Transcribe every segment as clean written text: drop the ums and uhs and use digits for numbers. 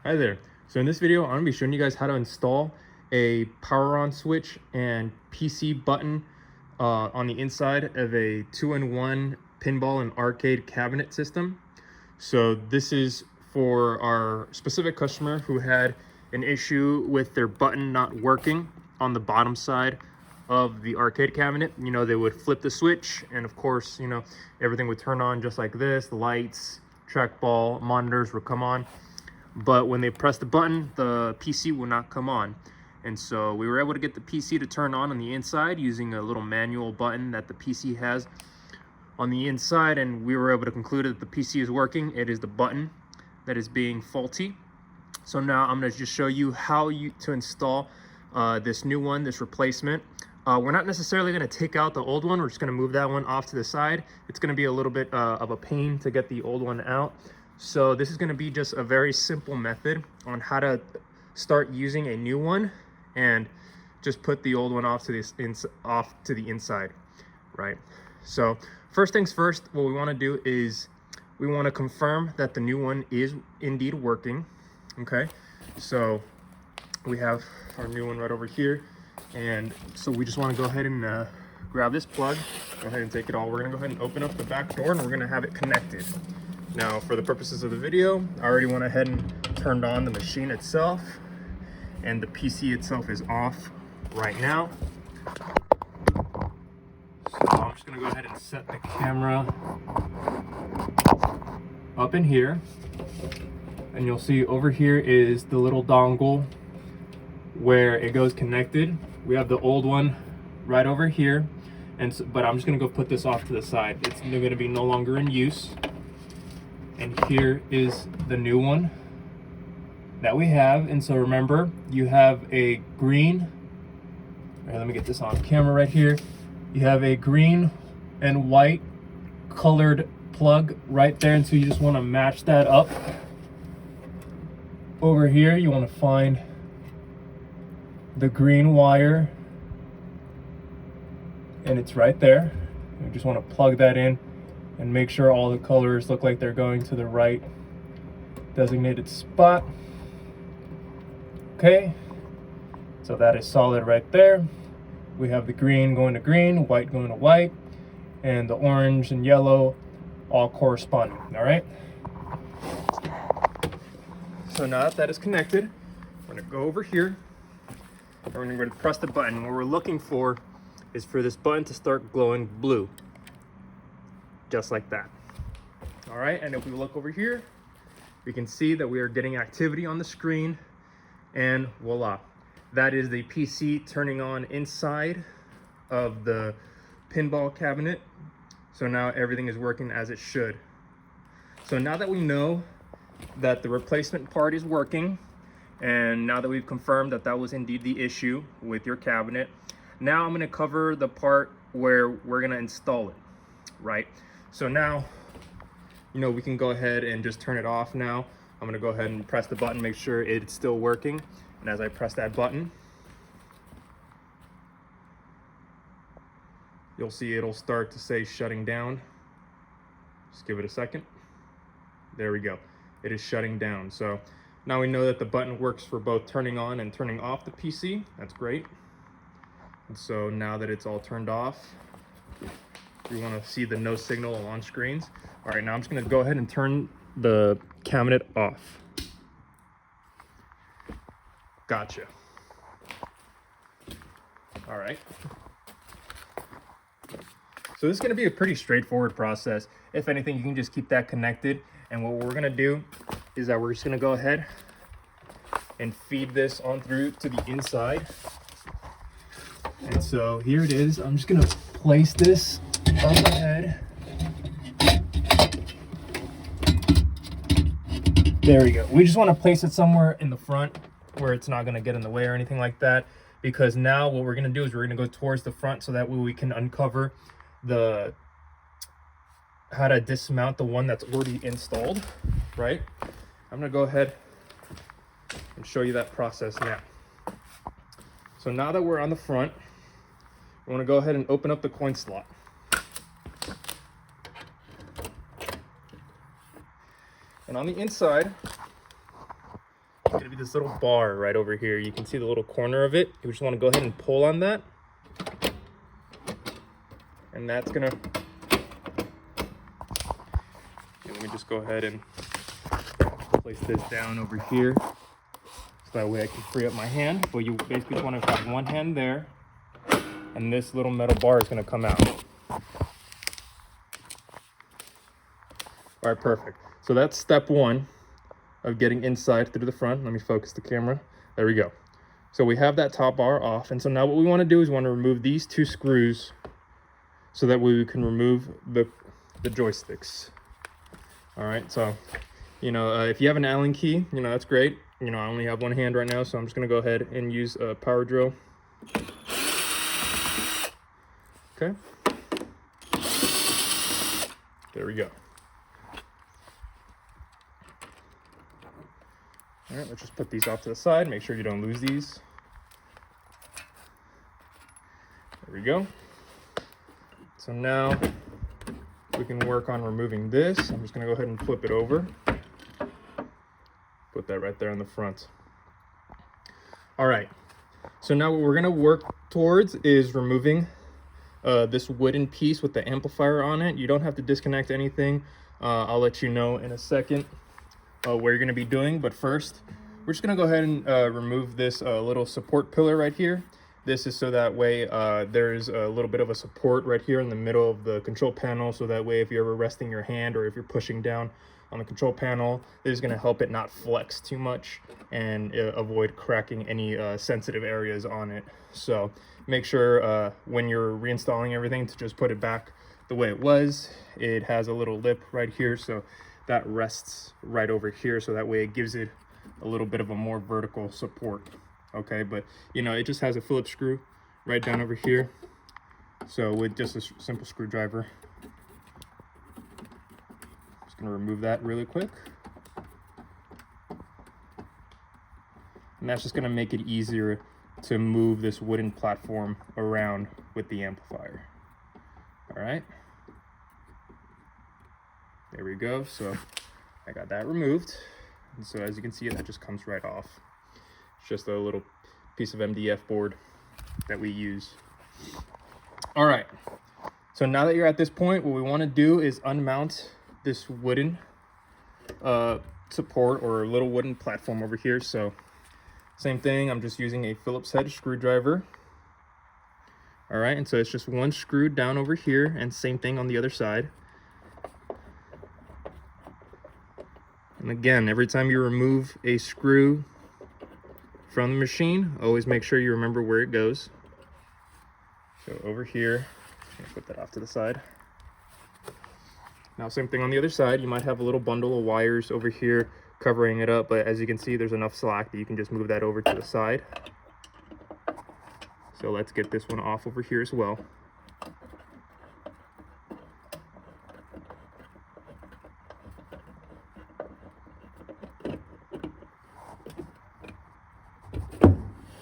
Hi there. So in this video, I'm going to be showing you guys how to install a power on switch and PC button on the inside of a 2-in-1 pinball and arcade cabinet system. So this is for our specific customer who had an issue with their button not working on the bottom side of the arcade cabinet. You know, they would flip the switch and of course, you know, everything would turn on just like this. The lights, trackball, monitors would come on. But when they press the button, the PC will not come on. And so we were able to get the PC to turn on the inside using a little manual button that the PC has on the inside, and we were able to conclude that the PC is working. It is the button that is being faulty. So now I'm going to just show you how to install this new one, this replacement. We're not necessarily going to take out the old one. We're just going to move that one off to the side. It's going to be a little bit of a pain to get the old one out. So this is going to be just a very simple method on how to start using a new one and just put the old one off to the inside, right? So first things first, what we want to do is we want to confirm that the new one is indeed working. Okay, so we have our new one right over here, and so we just want to go ahead and grab this plug, go ahead and take it all. We're going to go ahead and open up the back door, and we're going to have it connected. Now, for the purposes of the video, I already went ahead and turned on the machine itself, and the PC itself is off right now. So I'm just gonna go ahead and set the camera up in here, and you'll see over here is the little dongle where it goes connected. We have the old one right over here, and so, but I'm just gonna go put this off to the side. It's gonna be no longer in use. And here is the new one that we have. And so remember, you have a green, all right, let me get this on camera right here. You have a green and white colored plug right there. And so you just want to match that up. Over here, you want to find the green wire, and it's right there. You just want to plug that in and make sure all the colors look like they're going to the right designated spot. Okay, so that is solid right there. We have the green going to green, white going to white, and the orange and yellow all corresponding, all right? So now that that is connected, we're gonna go over here, and we're gonna press the button. What we're looking for is for this button to start glowing blue. Just like that. All right, and if we look over here, we can see that we are getting activity on the screen, and voila, that is the PC turning on inside of the pinball cabinet. So now everything is working as it should. So now that we know that the replacement part is working, and now that we've confirmed that that was indeed the issue with your cabinet, now I'm going to cover the part where we're going to install it, right? So now, you know, we can go ahead and just turn it off now. I'm gonna go ahead and press the button, make sure it's still working. And as I press that button, you'll see it'll start to say shutting down. Just give it a second. There we go. It is shutting down. So now we know that the button works for both turning on and turning off the PC. That's great. And so now that it's all turned off, we want to see the no signal on screens. All right, now I'm just going to go ahead and turn the cabinet off. Gotcha. All right. So this is going to be a pretty straightforward process. If anything, you can just keep that connected. And what we're going to do is that we're just going to go ahead and feed this on through to the inside. And so here it is. I'm just going to place this on the head. There we go. We just want to place it somewhere in the front where it's not going to get in the way or anything like that, because now what we're going to do is we're going to go towards the front so that way we can uncover how to dismount the one that's already installed, right? I'm going to go ahead and show you that process now. So now that we're on the front, we want to go ahead and open up the coin slot. And on the inside, It's gonna be this little bar right over here. You can see the little corner of it. You just want to go ahead and pull on that, and that's gonna. Let me just go ahead and place this down over here, so that way I can free up my hand. But you basically just want to have one hand there, and this little metal bar is gonna come out. All right, perfect. So that's step one of getting inside through the front. Let me focus the camera. There we go. So we have that top bar off. And so now what we want to do is we want to remove these two screws so that we can remove the joysticks. All right, so, if you have an Allen key, that's great. I only have one hand right now, so I'm just going to go ahead and use a power drill. Okay. There we go. All right, let's just put these off to the side. Make sure you don't lose these. There we go. So now we can work on removing this. I'm just gonna go ahead and flip it over. Put that right there in the front. All right, so now what we're gonna work towards is removing this wooden piece with the amplifier on it. You don't have to disconnect anything. I'll let you know in a second what you're going to be doing, but first we're just going to go ahead and remove this little support pillar right here. This is so that way there's a little bit of a support right here in the middle of the control panel, so that way if you're ever resting your hand or if you're pushing down on the control panel, this is going to help it not flex too much and avoid cracking any sensitive areas on it. So make sure when you're reinstalling everything to just put it back the way it was. It has a little lip right here, so that rests right over here, so that way it gives it a little bit of a more vertical support. Okay, but it just has a Phillips screw right down over here, so with just a simple screwdriver, just gonna remove that really quick, and that's just gonna make it easier to move this wooden platform around with the amplifier. All right, there we go. So I got that removed, and so as you can see, that just comes right off. It's just a little piece of MDF board that we use. All right, so now that you're at this point, what we want to do is unmount this wooden support or little wooden platform over here. So same thing, I'm just using a Phillips head screwdriver. All right, and so it's just one screw down over here, and same thing on the other side. And again, every time you remove a screw from the machine, always make sure you remember where it goes. So over here, put that off to the side. Now, same thing on the other side. You might have a little bundle of wires over here covering it up, but as you can see, there's enough slack that you can just move that over to the side. So let's get this one off over here as well.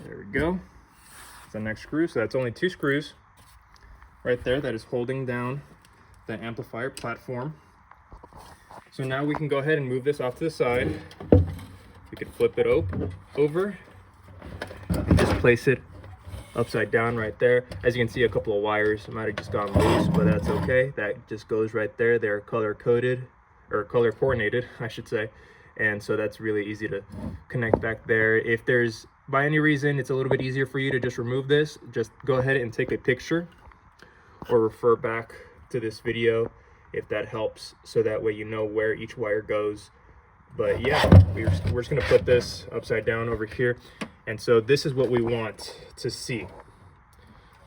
There we go. That's the next screw. So that's only two screws right there that is holding down the amplifier platform. So now we can go ahead and move this off to the side. We can flip it over and just place it upside down right there. As you can see, a couple of wires might have just gone loose, but that's okay. That just goes right there. They're color coded, or color coordinated, I should say. And so that's really easy to connect back there. If there's, by any reason, it's a little bit easier for you to just remove this, just go ahead and take a picture or refer back to this video if that helps, so that way you know where each wire goes. But yeah, we're just gonna put this upside down over here. And so this is what we want to see.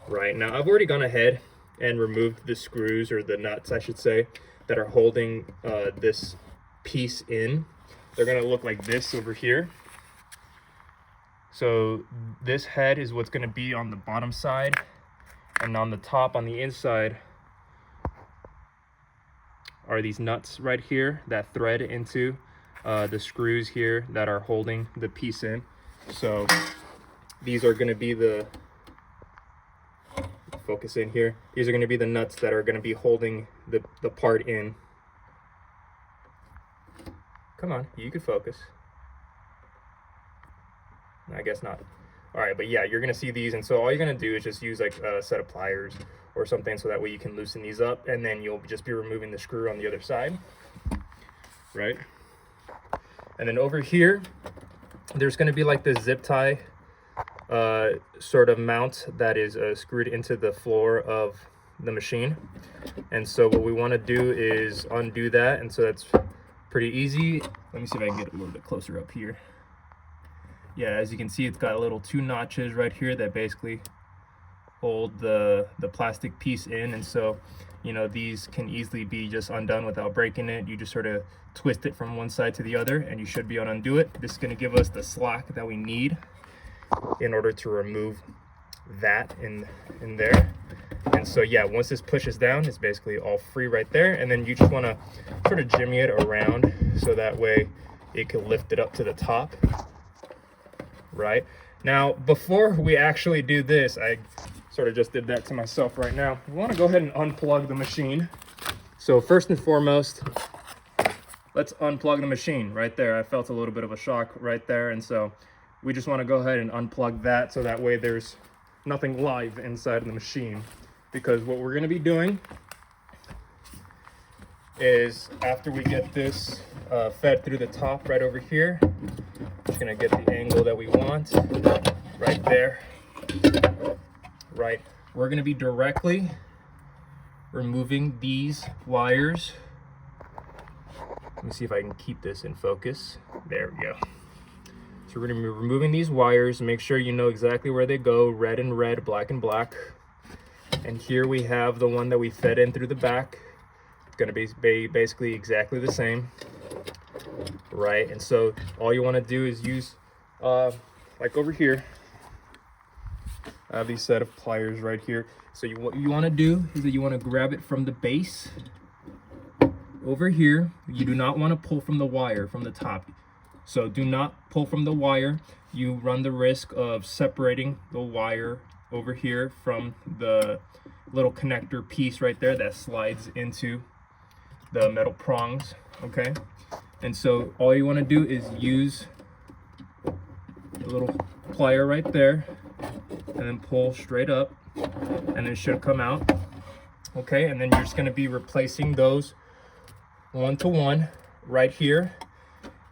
Right now, I've already gone ahead and removed the screws, or the nuts, I should say, that are holding this piece in. They're gonna look like this over here. So this head is what's gonna be on the bottom side, and on the top, on the inside, are these nuts right here that thread into the screws here that are holding the piece in. So these are going to be the, focus in here, these are going to be the nuts that are going to be holding the part in. Come on, you can focus. I guess not. All right, but yeah, you're gonna see these, and so all you're gonna do is just use like a set of pliers or something, so that way you can loosen these up, and then you'll just be removing the screw on the other side, right? And then over here, there's gonna be like the zip tie sort of mount that is screwed into the floor of the machine. And so what we want to do is undo that, and so that's pretty easy. Let me see if I can get a little bit closer up here. Yeah, as you can see, it's got a little 2 notches right here that basically hold the plastic piece in, and so you know, these can easily be just undone without breaking it. You just sort of twist it from one side to the other and you should be able to undo it. This is going to give us the slack that we need in order to remove that in there. And so yeah, once this pushes down, it's basically all free right there, and then you just want to sort of jimmy it around so that way it can lift it up to the top. Right now, before we actually do this, I sort of just did that to myself right now. We want to go ahead and unplug the machine. So first and foremost, let's unplug the machine right there. I felt a little bit of a shock right there, and so we just want to go ahead and unplug that so that way there's nothing live inside of the machine. Because what we're going to be doing is, after we get this fed through the top right over here, just going to get the angle that we want right there. Right, we're going to be directly removing these wires. Let me see if I can keep this in focus. There we go. So we're going to be removing these wires. Make sure you know exactly where they go, red and red, black and black. And here we have the one that we fed in through the back. It's going to be basically exactly the same, right? And so all you want to do is use, like over here, I have these set of pliers right here. So what you want to do is that you want to grab it from the base over here. You do not want to pull from the wire from the top. So do not pull from the wire. You run the risk of separating the wire over here from the little connector piece right there that slides into the metal prongs, okay? And so all you want to do is use a little plier right there and then pull straight up, and it should come out, okay? And then you're just going to be replacing those one to one right here.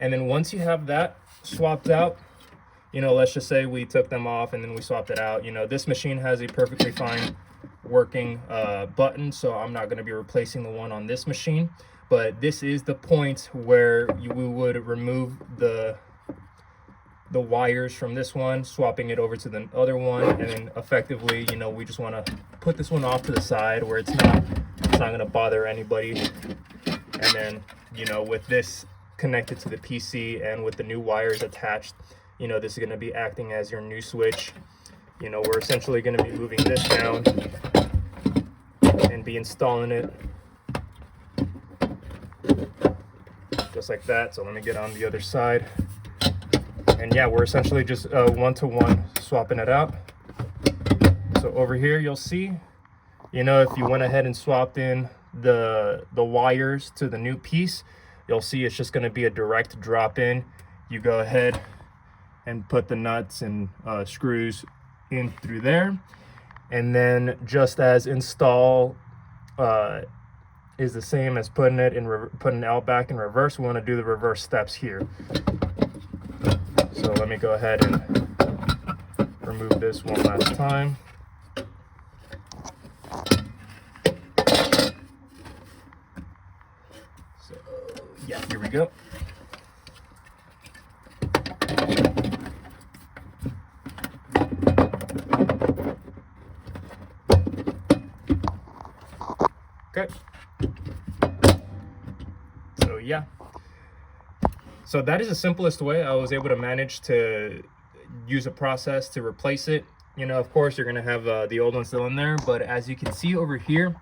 And then once you have that swapped out, you know, let's just say we took them off and then we swapped it out. You know, this machine has a perfectly fine working button, so I'm not going to be replacing the one on this machine. But this is the point where we would remove the wires from this one, swapping it over to the other one, and then effectively, you know, we just want to put this one off to the side where it's not going to bother anybody. And then, you know, with this connected to the PC and with the new wires attached, you know, this is going to be acting as your new switch. You know, we're essentially going to be moving this down and be installing it just like that. So let me get on the other side. And yeah, we're essentially just one-to-one swapping it out. So over here, you'll see, you know, if you went ahead and swapped in the wires to the new piece, you'll see it's just going to be a direct drop in. You go ahead and put the nuts and screws in through there, and then just as install is the same as putting it out back in reverse, we want to do the reverse steps here. So let me go ahead and remove this one last time. So yeah, here we go. Okay. So yeah. So that is the simplest way I was able to manage to use a process to replace it. You know, of course, you're going to have the old one still in there, but as you can see over here,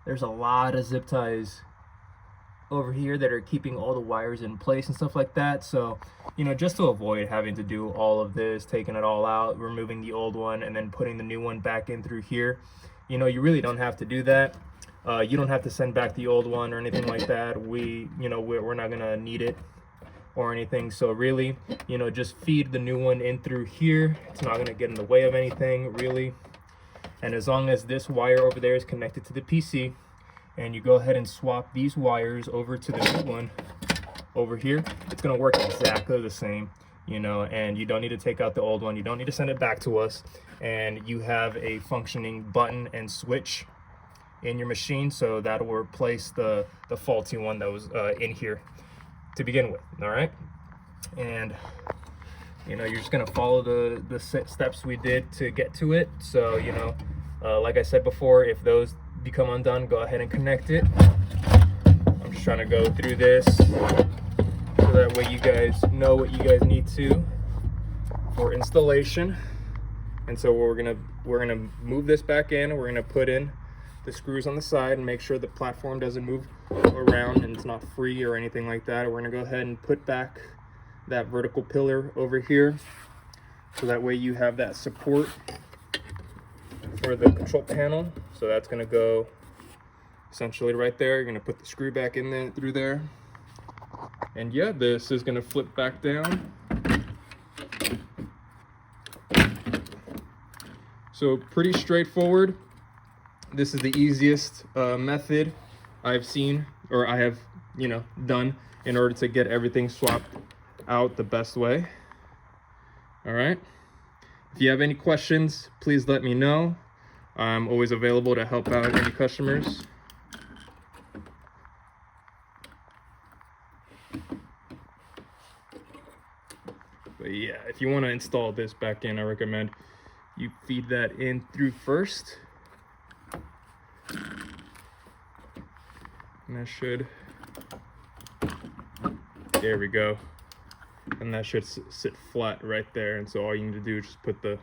there's a lot of zip ties over here that are keeping all the wires in place and stuff like that. So, you know, just to avoid having to do all of this, taking it all out, removing the old one, and then putting the new one back in through here, you know, you really don't have to do that. You don't have to send back the old one or anything like that. We're not going to need it. or anything. So really, you know, just feed the new one in through here. It's not going to get in the way of anything, really. And as long as this wire over there is connected to the PC, and you go ahead and swap these wires over to the new one over here, it's going to work exactly the same, you know, and you don't need to take out the old one. You don't need to send it back to us, and you have a functioning button and switch in your machine, so that will replace the faulty one that was in here to begin with. All right, and you know, you're just gonna follow the steps we did to get to it. So, you know, like I said before, if those become undone, go ahead and connect it. I'm just trying to go through this so that way you guys know what you guys need to for installation. And so we're gonna move this back in. We're gonna put in the screws on the side and make sure the platform doesn't move around and it's not free or anything like that. We're gonna go ahead and put back that vertical pillar over here, so that way you have that support for the control panel. So that's gonna go essentially right there. You're gonna put the screw back in there through there, and yeah, this is gonna flip back down. So pretty straightforward. This is the easiest method I've seen, or I have, you know, done in order to get everything swapped out the best way. All right. If you have any questions, please let me know. I'm always available to help out any customers. But yeah, if you want to install this back in, I recommend you feed that in through first. And that should, there we go. And that should sit flat right there. And so all you need to do is just put the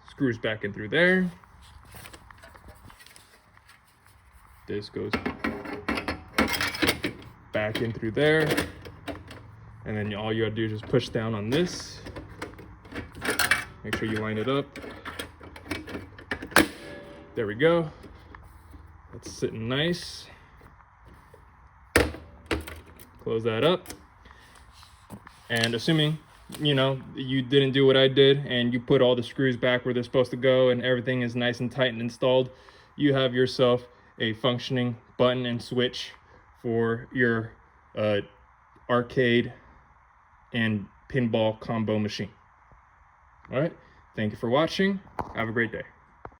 screws back in through there. This goes back in through there. And then all you gotta do is just push down on this. Make sure you line it up. There we go. That's sitting nice. Close that up. And assuming, you know, you didn't do what I did and you put all the screws back where they're supposed to go and everything is nice and tight and installed, you have yourself a functioning button and switch for your arcade and pinball combo machine. All right, thank you for watching. Have a great day.